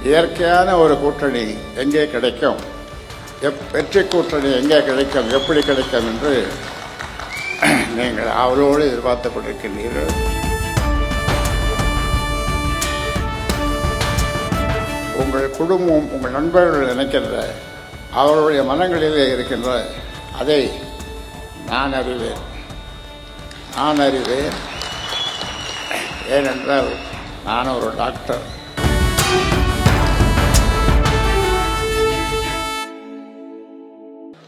இயற்கையான ஒரு கூட்டணி எங்கே கிடைக்கும், வெற்றி கூட்டணி எங்கே கிடைக்கும், எப்படி கிடைக்கும் என்று நீங்கள் அவரோடு எதிர்பார்த்து கொண்டிருக்கின்றீர்கள். உங்கள் குடும்பம், உங்கள் நண்பர்கள் நினைக்கின்ற அவருடைய மனங்களிலே இருக்கின்ற அதை நான் அறிவேன். ஏனென்றால் நான் ஒரு டாக்டர்.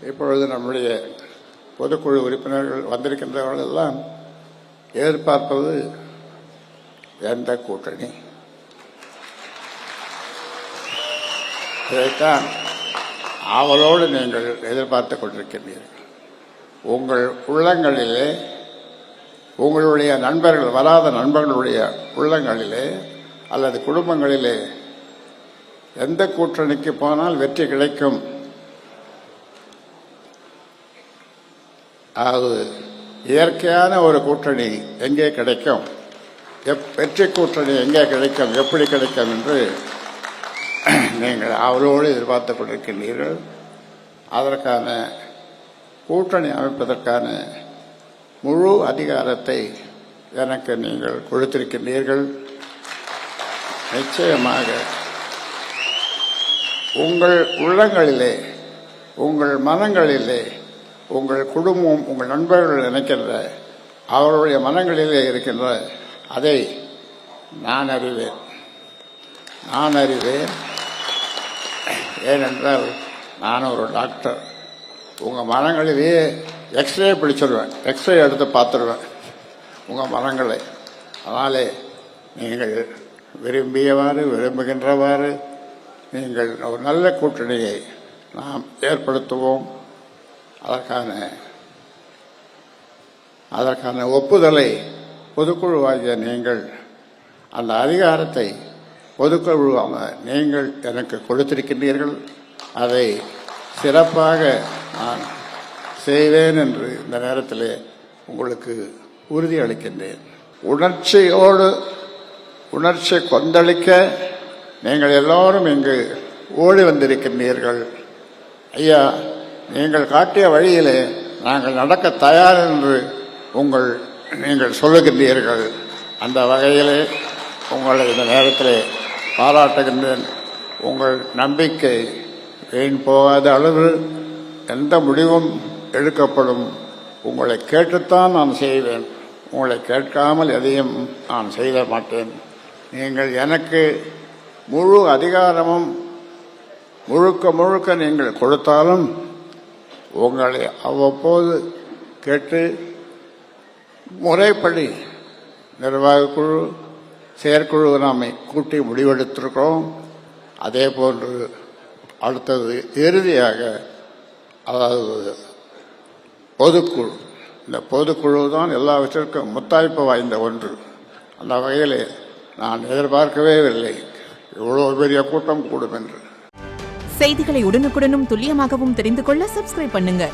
இப்பொழுது நம்முடைய பொதுக்குழு உறுப்பினர்கள் வந்திருக்கின்றவர்கள் எல்லாம் எதிர்பார்ப்பது எந்த கூட்டணி? இதைத்தான் ஆவலோடு நீங்கள் எதிர்பார்த்து கொண்டிருக்கின்றீர்கள். உங்கள் உள்ளங்களிலே, உங்களுடைய நண்பர்கள், வராத நண்பர்களுடைய உள்ளங்களிலே அல்லது குடும்பங்களிலே எந்த கூட்டணிக்கு போனால் வெற்றி கிடைக்கும், அதாவது இயற்கையான ஒரு கூட்டணி எங்கே கிடைக்கும், வெற்றி கூட்டணி எங்கே கிடைக்கும், எப்படி கிடைக்கும் என்று நீங்கள் அவரோடு எதிர்பார்த்து கொண்டிருக்கின்றீர்கள். அதற்கான கூட்டணி அமைப்பதற்கான முழு அதிகாரத்தை எனக்கு நீங்கள் கொடுத்திருக்கின்றீர்கள். நிச்சயமாக உங்கள் உள்ளங்களிலே, உங்கள் மனங்களிலே, உங்கள் குடும்பம், உங்கள் நண்பர்கள் நினைக்கின்ற அவருடைய மனங்களிலே இருக்கின்ற அதை நான் அறிவேன். ஏனென்றால் நான் ஒரு டாக்டர். உங்கள் மனங்களிலேயே எக்ஸ்ரே பிடிச்சிடுவேன், எக்ஸ்ரே எடுத்து பார்த்துடுவேன் உங்கள் மனங்களை. அதனாலே நீங்கள் விரும்புகின்றவாறு நீங்கள் ஒரு நல்ல கூட்டணியை நாம் ஏற்படுத்துவோம். அதற்கான ஒப்புதலை பொதுக்குழுவாகிய நீங்கள், அந்த அதிகாரத்தை பொதுக்குழுவாக நீங்கள் எனக்கு கொடுத்திருக்கின்றீர்கள். அதை சிறப்பாக நான் செய்வேன் என்று இந்த நேரத்தில் உங்களுக்கு உறுதி அளிக்கின்றேன். உணர்ச்சி கொந்தளிக்க நீங்கள் எல்லோரும் இங்கு ஓடி வந்திருக்கின்றீர்கள். ஐயா, நீங்கள் காட்டிய வழியிலே நாங்கள் நடக்க தயார் என்று நீங்கள் சொல்லுகின்றீர்கள். அந்த வகையிலே உங்களை இந்த நேரத்தில் பாராட்டுகின்றேன். உங்கள் நம்பிக்கை வீண் போகாத அளவு எந்த முடிவும் எடுக்கப்படும். உங்களை கேட்டுத்தான் நான் செய்வேன். உங்களை கேட்காமல் எதையும் நான் செய்ய மாட்டேன். நீங்கள் எனக்கு முழு அதிகாரமும் முழுக்க நீங்கள் கொடுத்தாலும் உங்களை அவ்வப்போது கேட்டு முறைப்படி நிர்வாக குழு, செயற்குழு நாமை கூட்டி முடிவெடுத்திருக்கிறோம். அதே போன்று அடுத்தது இறுதியாக, அதாவது பொதுக்குழு. இந்த பொதுக்குழு தான் எல்லாவற்றிற்கும் முத்தாய்ப்பு வாய்ந்த ஒன்று. அந்த வகையில் நான் எதிர்பார்க்கவே இல்லை இவ்வளவு பெரிய கூட்டம் கூடும் என்று. செய்திகளை உடனுக்குடனும் துல்லியமாகவும் தெரிந்து கொள்ள சப்ஸ்கிரைப் பண்ணுங்க.